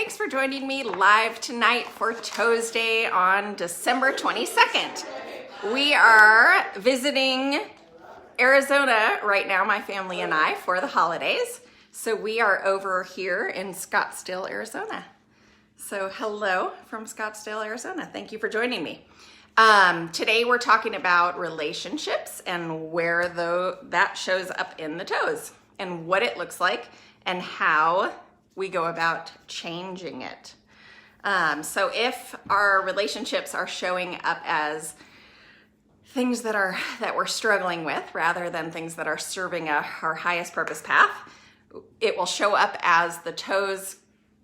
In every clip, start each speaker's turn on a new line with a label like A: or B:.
A: thanks for joining me live tonight for ToesDay on December 22nd. We are visiting Arizona right now, my family and I, for the holidays. So we are over here in Scottsdale, Arizona. So hello from Scottsdale, Arizona. Thank you for joining me. Today we're talking about relationships and where that shows up in the toes and what it looks like and how we go about changing it. So if our relationships are showing up as things that we're struggling with rather than things that are serving our highest purpose path, it will show up as the toes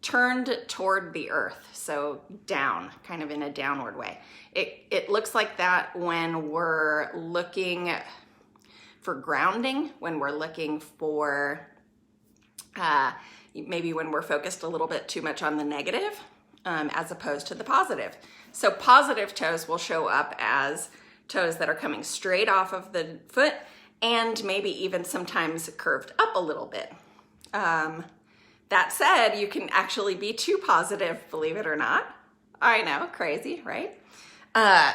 A: turned toward the earth, so down, kind of in a downward way. It looks like that when we're looking for grounding, when we're looking for maybe when we're focused a little bit too much on the negative as opposed to the positive. So positive toes will show up as toes that are coming straight off of the foot and maybe even sometimes curved up a little bit. That said, you can actually be too positive, believe it or not. I know, crazy, right?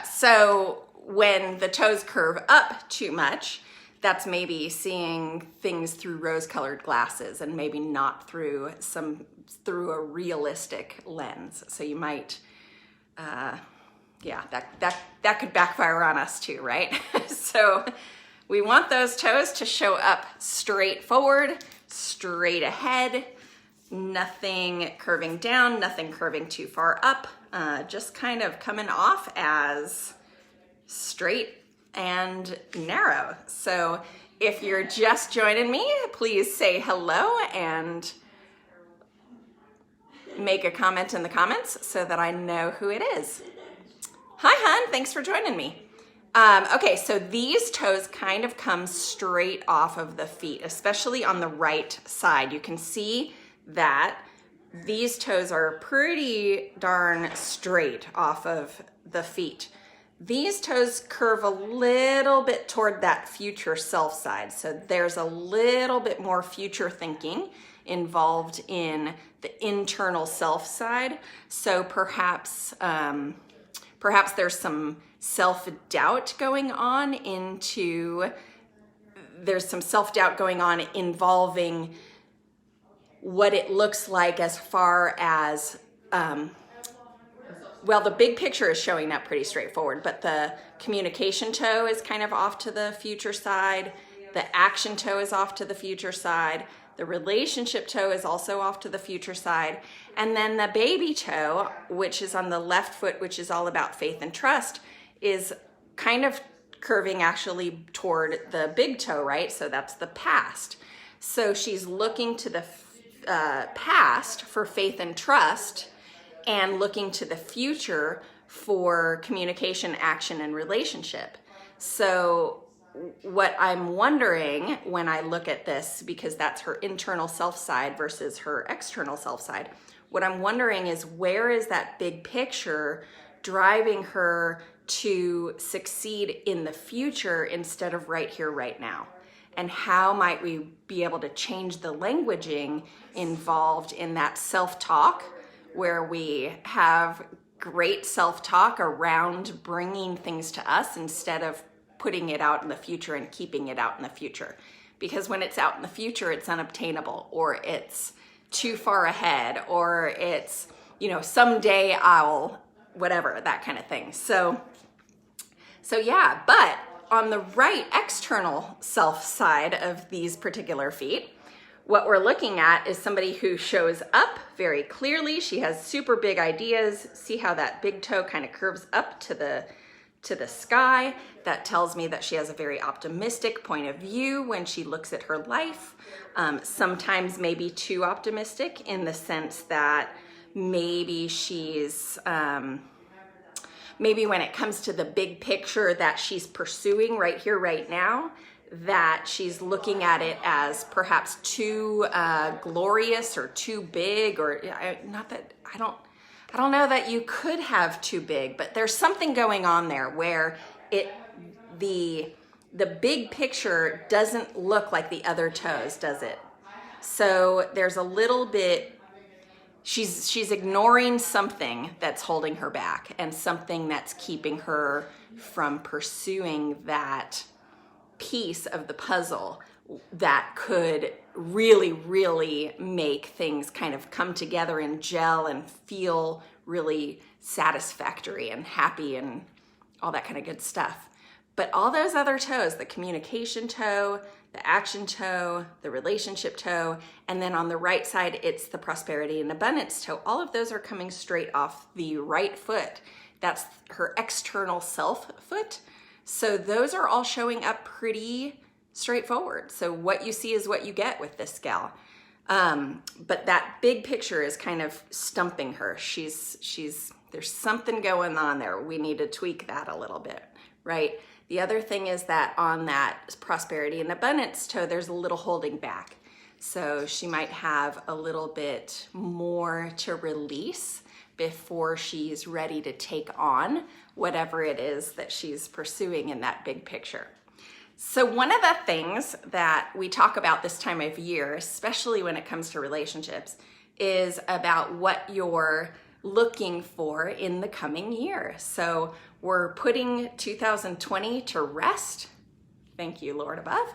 A: So when the toes curve up too much, that's maybe seeing things through rose-colored glasses and maybe not through a realistic lens. So you might, that could backfire on us too, right? So we want those toes to show up straight forward, straight ahead, nothing curving down, nothing curving too far up, just kind of coming off as straight and narrow. So if you're just joining me, please say hello and make a comment in the comments so that I know who it is. Hi, hun, thanks for joining me. Okay, so these toes kind of come straight off of the feet, especially on the right side. You can see that these toes are pretty darn straight off of the feet. These toes curve a little bit toward that future self side. So there's a little bit more future thinking involved in the internal self side. So perhaps there's some self-doubt going on involving what it looks like as far as, the big picture is showing up pretty straightforward, but the communication toe is kind of off to the future side. The action toe is off to the future side. The relationship toe is also off to the future side. And then the baby toe, which is on the left foot, which is all about faith and trust, is kind of curving actually toward the big toe, right? So that's the past. So she's looking to the past for faith and trust and looking to the future for communication, action, and relationship. So what I'm wondering when I look at this, because that's her internal self side versus her external self side, what I'm wondering is where is that big picture driving her to succeed in the future instead of right here, right now? And how might we be able to change the languaging involved in that self-talk, where we have great self-talk around bringing things to us instead of putting it out in the future and keeping it out in the future. Because when it's out in the future, it's unobtainable, or it's too far ahead, or it's, someday I'll, whatever, that kind of thing. So yeah, but on the right external self side of these particular feet, what we're looking at is somebody who shows up very clearly. She has super big ideas. See how that big toe kind of curves up to the sky? That tells me that she has a very optimistic point of view when she looks at her life. Sometimes maybe too optimistic in the sense that maybe she's maybe when it comes to the big picture that she's pursuing right here, right now, that she's looking at it as perhaps too glorious or too big, or not that I don't know that you could have too big, but there's something going on there where the big picture doesn't look like the other toes, does it? So there's a little bit, she's ignoring something that's holding her back and something that's keeping her from pursuing that piece of the puzzle that could really, really make things kind of come together and gel and feel really satisfactory and happy and all that kind of good stuff. But all those other toes, the communication toe, the action toe, the relationship toe, and then on the right side, it's the prosperity and abundance toe. All of those are coming straight off the right foot. That's her external self foot. So those are all showing up pretty straightforward. So what you see is what you get with this gal. But that big picture is kind of stumping her. There's something going on there. We need to tweak that a little bit, right? The other thing is that on that prosperity and abundance toe, there's a little holding back. So she might have a little bit more to release before she's ready to take on whatever it is that she's pursuing in that big picture. So one of the things that we talk about this time of year, especially when it comes to relationships, is about what you're looking for in the coming year. So we're putting 2020 to rest. Thank you, Lord above.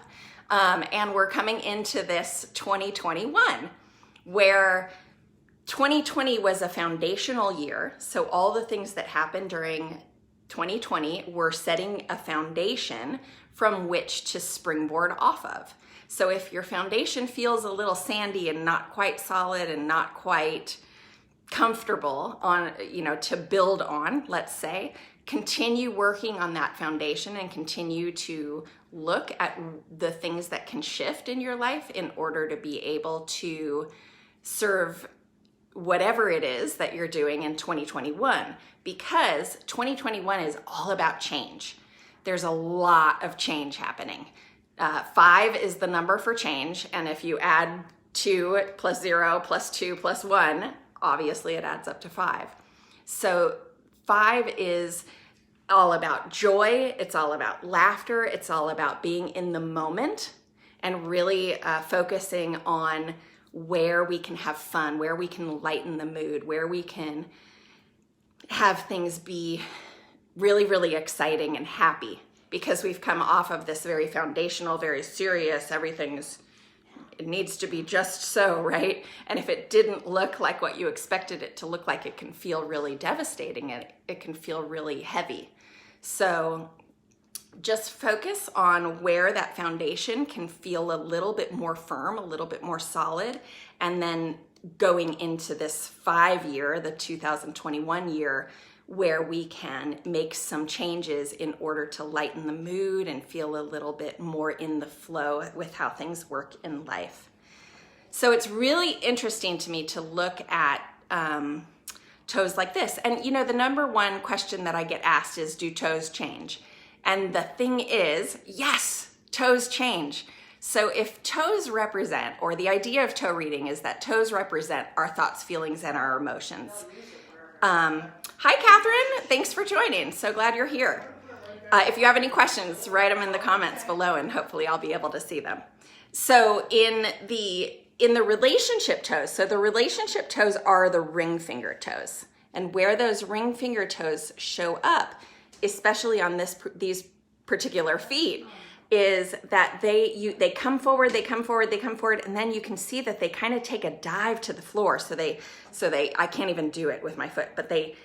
A: And we're coming into this 2021, where 2020 was a foundational year. So all the things that happened during 2020 were setting a foundation from which to springboard off of. So if your foundation feels a little sandy and not quite solid and not quite comfortable on, to build on, let's say, continue working on that foundation and continue to look at the things that can shift in your life in order to be able to serve whatever it is that you're doing in 2021, because 2021 is all about change. There's a lot of change happening. 5 is the number for change, and if you add 2 plus 0 plus 2 plus 1, obviously it adds up to 5. So 5 is all about joy, it's all about laughter, it's all about being in the moment and really focusing on where we can have fun, where we can lighten the mood, where we can have things be really, really exciting and happy, because we've come off of this very foundational, very serious, it needs to be just so, right? And if it didn't look like what you expected it to look like, it can feel really devastating and it can feel really heavy. So just focus on where that foundation can feel a little bit more firm, a little bit more solid, and then going into this 5-year, the 2021 year, where we can make some changes in order to lighten the mood and feel a little bit more in the flow with how things work in life. So it's really interesting to me to look at toes like this. And the number one question that I get asked is, do toes change? And the thing is, yes, toes change. So if toes represent, or the idea of toe reading is that toes represent our thoughts, feelings, and our emotions. Hi, Catherine. Thanks for joining. So glad you're here. If you have any questions, write them in the comments below and hopefully I'll be able to see them. So in the relationship toes, so the relationship toes are the ring finger toes. And where those ring finger toes show up, especially on these particular feet, is that they come forward, and then you can see that they kind of take a dive to the floor. So they I can't even do it with my foot, but they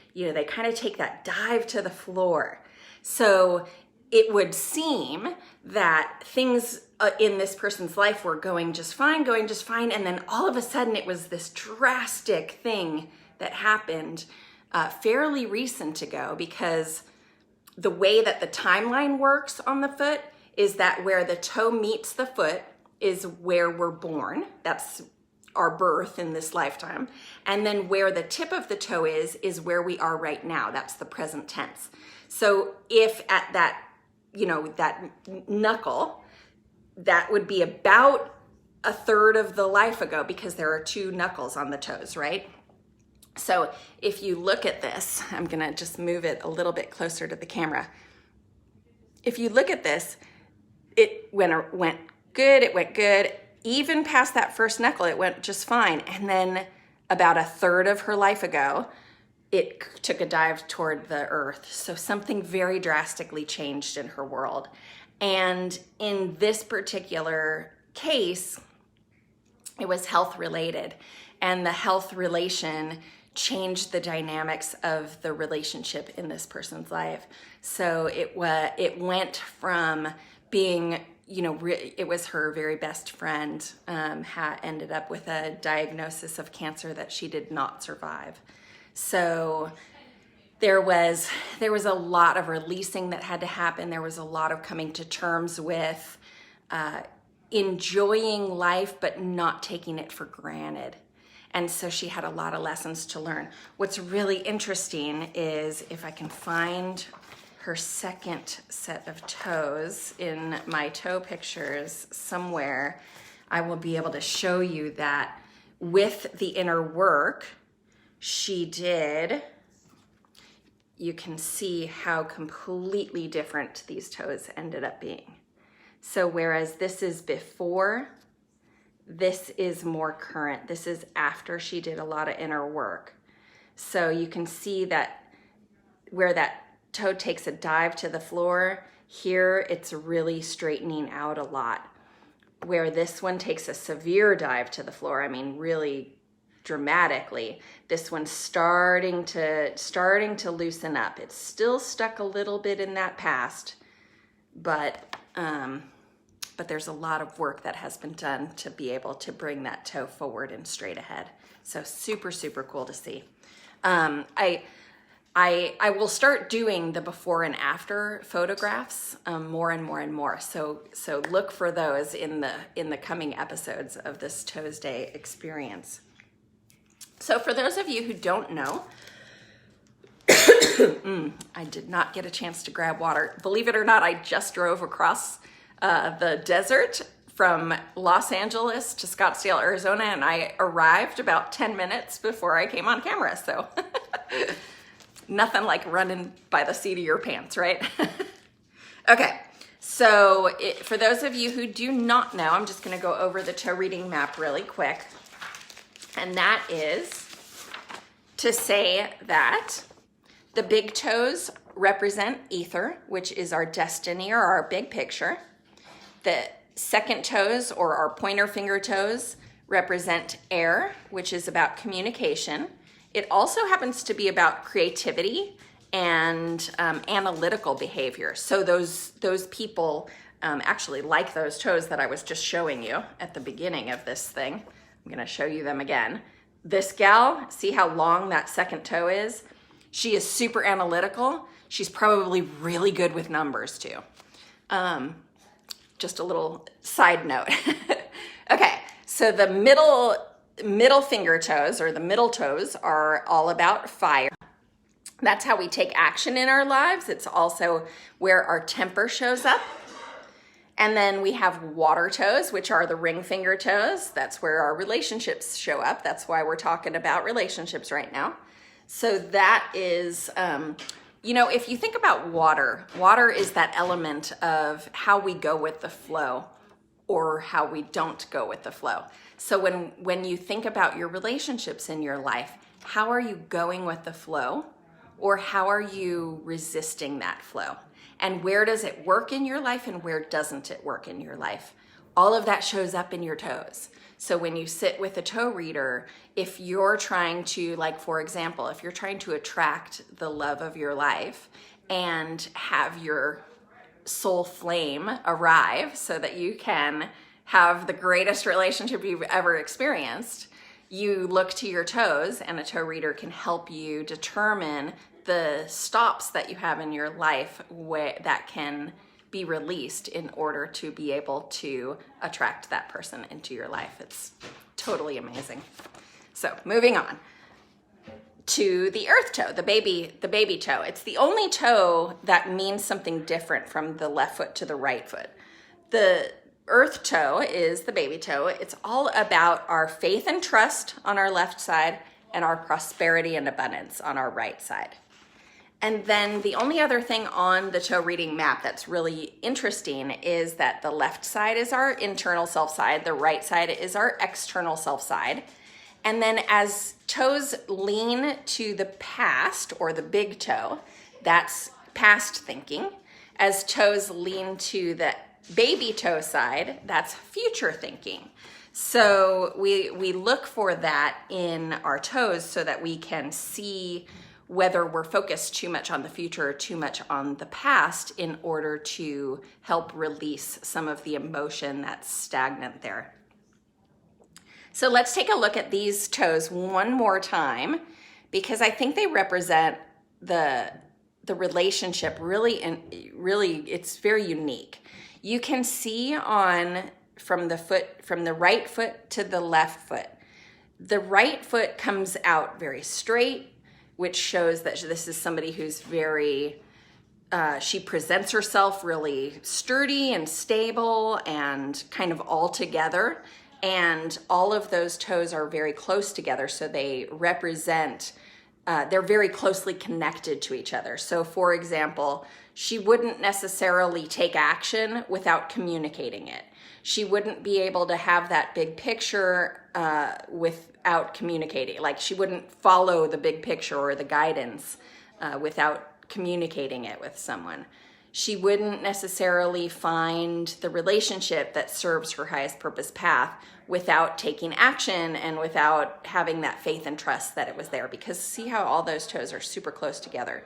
A: kind of take that dive to the floor. So it would seem that things in this person's life were going just fine, and then all of a sudden it was this drastic thing that happened fairly recent ago, because the way that the timeline works on the foot is that where the toe meets the foot is where we're born. That's our birth in this lifetime. And then where the tip of the toe is where we are right now. That's the present tense. So if at that, that knuckle, that would be about a third of the life ago, because there are 2 knuckles on the toes, right? So if you look at this, I'm gonna just move it a little bit closer to the camera. If you look at this, it went good, even past that first knuckle, it went just fine. And then about a third of her life ago, it took a dive toward the earth. So something very drastically changed in her world. And in this particular case, it was health related. And the health relation changed the dynamics of the relationship in this person's life. So it went from being, it was her very best friend, ended up with a diagnosis of cancer that she did not survive. So there was a lot of releasing that had to happen. There was a lot of coming to terms with enjoying life, but not taking it for granted. And so she had a lot of lessons to learn. What's really interesting is if I can find her second set of toes in my toe pictures somewhere, I will be able to show you that with the inner work she did, you can see how completely different these toes ended up being. So whereas this is before, this is more current. This is after she did a lot of inner work. So you can see that where that toe takes a dive to the floor, here it's really straightening out a lot. Where this one takes a severe dive to the floor, I mean really dramatically, this one's starting to loosen up. It's still stuck a little bit in that past, but there's a lot of work that has been done to be able to bring that toe forward and straight ahead. So super, super cool to see. I will start doing the before and after photographs more and more and more. So look for those in the coming episodes of this ToesDay experience. So for those of you who don't know, I did not get a chance to grab water. Believe it or not, I just drove across the desert from Los Angeles to Scottsdale, Arizona, and I arrived about 10 minutes before I came on camera. So nothing like running by the seat of your pants, right? Okay, so for those of you who do not know, I'm just gonna go over the toe reading map really quick. And that is to say that the big toes represent ether, which is our destiny or our big picture. The second toes or our pointer finger toes represent air, which is about communication. It also happens to be about creativity and analytical behavior. So those people actually like those toes that I was just showing you at the beginning of this thing. I'm gonna show you them again. This gal, see how long that second toe is? She is super analytical. She's probably really good with numbers too. Just a little side note. Okay, so the middle finger toes or the middle toes are all about fire. That's how we take action in our lives. It's also where our temper shows up. And then we have water toes, which are the ring finger toes. That's where our relationships show up. That's why we're talking about relationships right now. So that is, if you think about water is that element of how we go with the flow or how we don't go with the flow. So when you think about your relationships in your life, how are you going with the flow or how are you resisting that flow? And where does it work in your life and where doesn't it work in your life? All of that shows up in your toes. So when you sit with a toe reader, if you're trying to, like for example, if you're trying to attract the love of your life and have your soul flame arrive so that you can have the greatest relationship you've ever experienced, you look to your toes and a toe reader can help you determine the stops that you have in your life that can be released in order to be able to attract that person into your life. It's totally amazing. So moving on to the earth toe, the baby toe. It's the only toe that means something different from the left foot to the right foot. The earth toe is the baby toe. It's all about our faith and trust on our left side and our prosperity and abundance on our right side. And then the only other thing on the toe reading map that's really interesting is that the left side is our internal self side, the right side is our external self side. And then as toes lean to the past, or the big toe, that's past thinking. As toes lean to the baby toe side, that's future thinking. So we look for that in our toes so that we can see whether we're focused too much on the future or too much on the past in order to help release some of the emotion that's stagnant there. So let's take a look at these toes one more time, because I think they represent the relationship really, and really it's very unique. You can see from the right foot to the left foot. The right foot comes out very straight, which shows that this is somebody who's very, she presents herself really sturdy and stable and kind of all together. And all of those toes are very close together, so they represent, they're very closely connected to each other. So for example, she wouldn't necessarily take action without communicating it. She wouldn't be able to have that big picture without communicating. Like, she wouldn't follow the big picture or the guidance without communicating it with someone. She wouldn't necessarily find the relationship that serves her highest purpose path without taking action and without having that faith and trust that it was there. Because see how all those toes are super close together.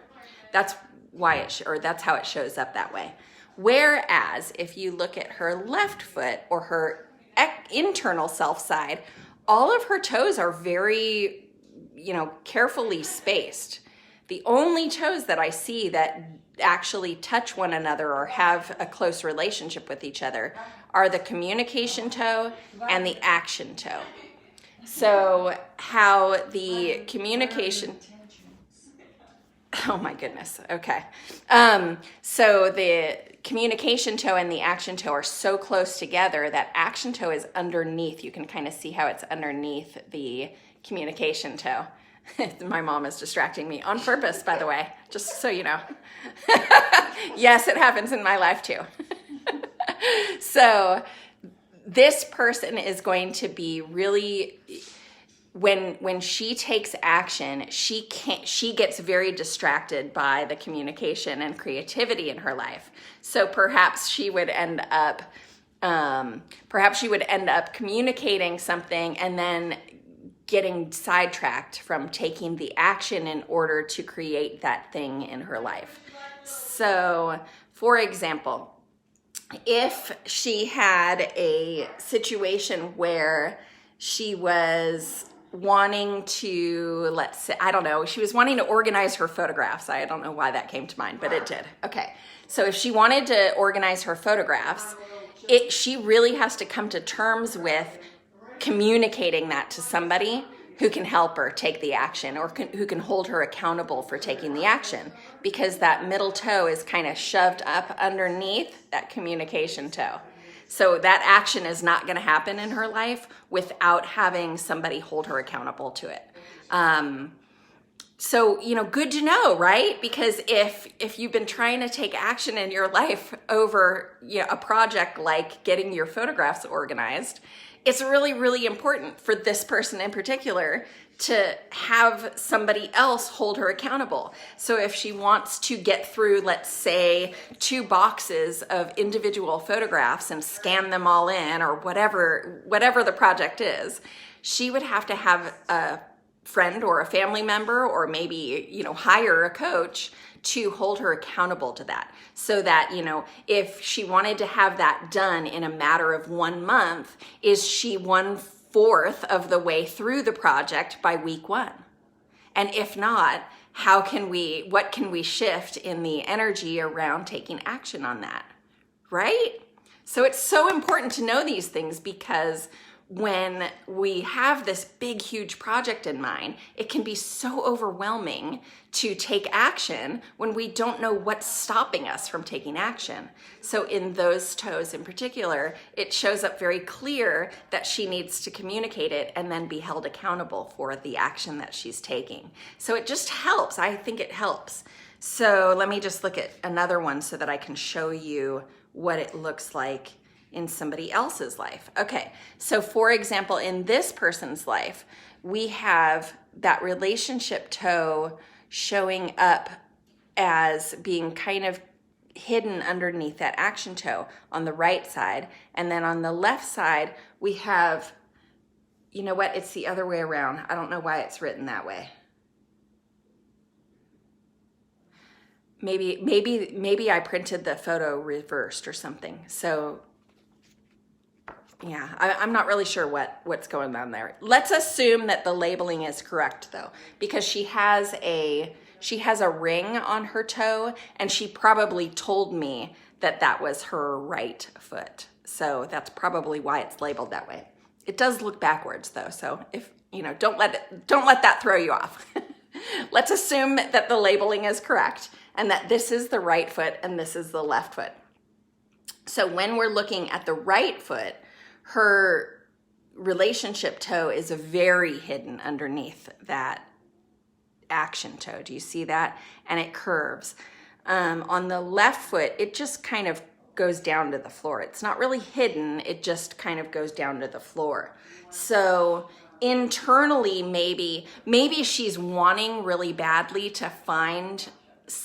A: That's why that's how it shows up that way. Whereas if you look at her left foot, or her internal self side, all of her toes are very, carefully spaced. The only toes that I see that actually touch one another or have a close relationship with each other are the communication toe and the action toe. So how the communication... Oh my goodness, okay. So the communication toe and the action toe are so close together that action toe is underneath. You can kind of see how it's underneath the communication toe. My mom is distracting me on purpose, by the way, just so you know. Yes, it happens in my life too. So this person is going to be really, when she takes action, she gets very distracted by the communication and creativity in her life. So perhaps she would end up communicating something and then getting sidetracked from taking the action in order to create that thing in her life. So, for example, if she had a situation where she was wanting to, let's say, I don't know, she was wanting to organize her photographs. I don't know why that came to mind, but it did. Okay, so if she wanted to organize her photographs, she really has to come to terms with communicating that to somebody who can help her take the action, or who can hold her accountable for taking the action, because that middle toe is kind of shoved up underneath that communication toe. So that action is not going to happen in her life without having somebody hold her accountable to it. So, good to know, right? Because if you've been trying to take action in your life over a project like getting your photographs organized, it's really, really important for this person in particular to have somebody else hold her accountable. So if she wants to get through, let's say, 2 boxes of individual photographs and scan them all in, or whatever the project is, she would have to have a friend or a family member, or maybe, hire a coach to hold her accountable to that. So that, if she wanted to have that done in a matter of 1 month, is she 1/4 of the way through the project by week 1? And if not, what can we shift in the energy around taking action on that, right? So it's so important to know these things, because when we have this big, huge project in mind, it can be so overwhelming to take action when we don't know what's stopping us from taking action. So in those toes in particular, it shows up very clear that she needs to communicate it and then be held accountable for the action that she's taking. So it just helps. I think it helps. So let me just look at another one so that I can show you what it looks like in somebody else's life. Okay, so for example, in this person's life, we have that relationship toe showing up as being kind of hidden underneath that action toe on the right side. And then on the left side, we have, you know what? It's the other way around. I don't know why it's written that way. Maybe I printed the photo reversed or something. So yeah, I'm not really sure what's going on there. Let's assume that the labeling is correct though, because she has a ring on her toe, and she probably told me that that was her right foot. So that's probably why it's labeled that way. It does look backwards though, so if you know, don't let that throw you off. Let's assume that the labeling is correct and that this is the right foot and this is the left foot. So when we're looking at the right foot, her relationship toe is very hidden underneath that action toe. Do you see that? And it curves. On the left foot, it just kind of goes down to the floor. It's not really hidden. It just kind of goes down to the floor. So internally, maybe she's wanting really badly to find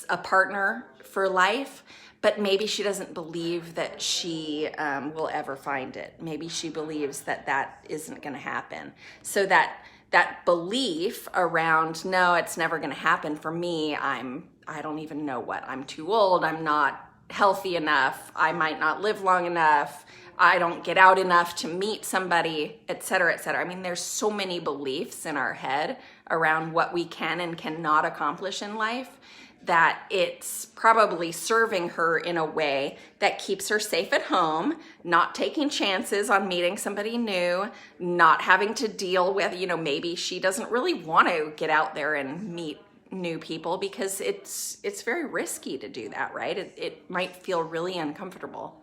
A: a partner for life, but maybe she doesn't believe that she will ever find it. Maybe she believes that that isn't going to happen. So that belief around, no, it's never going to happen for me. I don't even know what. I'm too old. I'm not healthy enough. I might not live long enough. I don't get out enough to meet somebody, et cetera, et cetera. I mean, there's so many beliefs in our head around what we can and cannot accomplish in life that it's probably serving her in a way that keeps her safe at home, not taking chances on meeting somebody new, not having to deal with, you know, maybe she doesn't really want to get out there and meet new people because it's very risky to do that, right? It might feel really uncomfortable.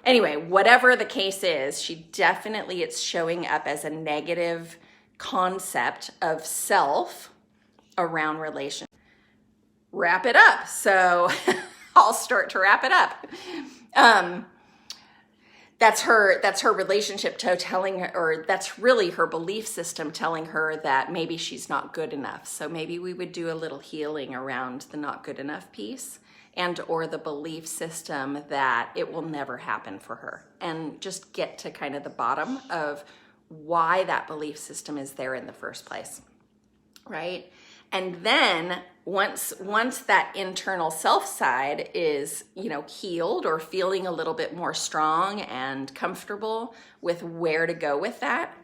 A: Anyway, whatever the case is, it's showing up as a negative concept of self around relationships. Wrap it up. So I'll start to wrap it up. That's her relationship toe telling her, or that's really her belief system telling her that maybe she's not good enough. So maybe we would do a little healing around the not good enough piece and or the belief system that it will never happen for her, and just get to kind of the bottom of why that belief system is there in the first place, right? And then once that internal self side is, you know, healed or feeling a little bit more strong and comfortable with where to go with that,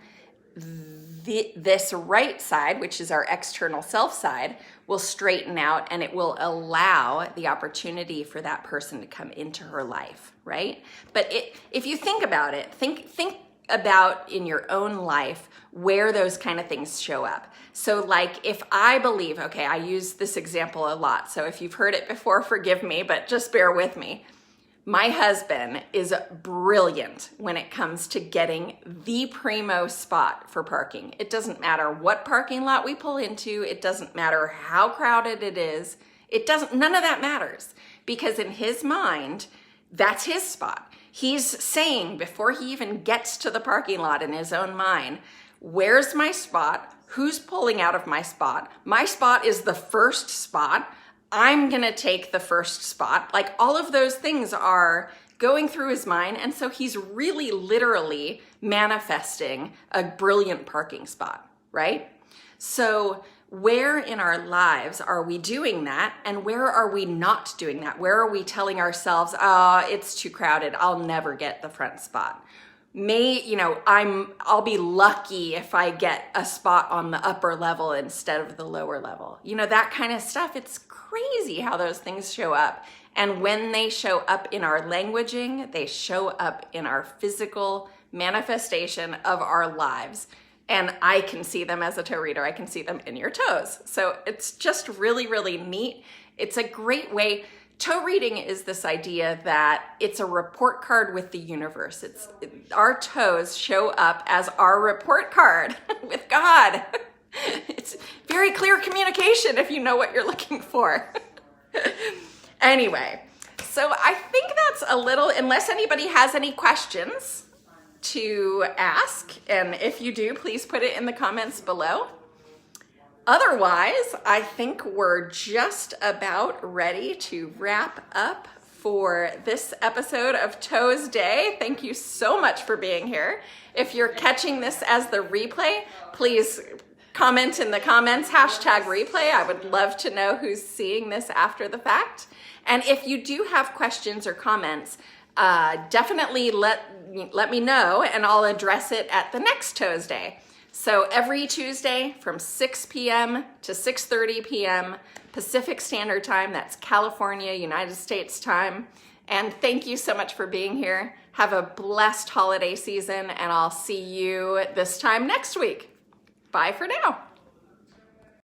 A: this right side, which is our external self side, will straighten out, and it will allow the opportunity for that person to come into her life, right? But if you think about it, think about in your own life where those kind of things show up. So like if I believe, okay, I use this example a lot, so if you've heard it before, forgive me, but just bear with me. My husband is brilliant when it comes to getting the primo spot for parking. It doesn't matter what parking lot we pull into. It doesn't matter how crowded it is. None of that matters, because in his mind, that's his spot. He's saying before he even gets to the parking lot in his own mind, where's my spot? Who's pulling out of my spot? My spot is the first spot. I'm gonna take the first spot. Like, all of those things are going through his mind. And so he's really literally manifesting a brilliant parking spot, right? So where in our lives are we doing that? And where are we not doing that? Where are we telling ourselves, oh, it's too crowded, I'll never get the front spot? I'll be lucky if I get a spot on the upper level instead of the lower level. You know, that kind of stuff. It's crazy how those things show up. And when they show up in our languaging, they show up in our physical manifestation of our lives. And I can see them as a toe reader. I can see them in your toes. So it's just really, really neat. It's a great way. Toe reading is this idea that it's a report card with the universe. Our toes show up as our report card with God. It's very clear communication if you know what you're looking for. Anyway, so I think that's a little, unless anybody has any questions, to ask, and if you do, please put it in the comments below. Otherwise, I think we're just about ready to wrap up for this episode of ToesDay. Thank you so much for being here. If you're catching this as the replay, please comment in the comments, #replay. I would love to know who's seeing this after the fact. And if you do have questions or comments, definitely let me know and I'll address it at the next ToesDay. So every Tuesday from 6 p.m. to 6:30 p.m. Pacific Standard Time, that's California, United States time. And thank you so much for being here. Have a blessed holiday season, and I'll see you this time next week. Bye for now.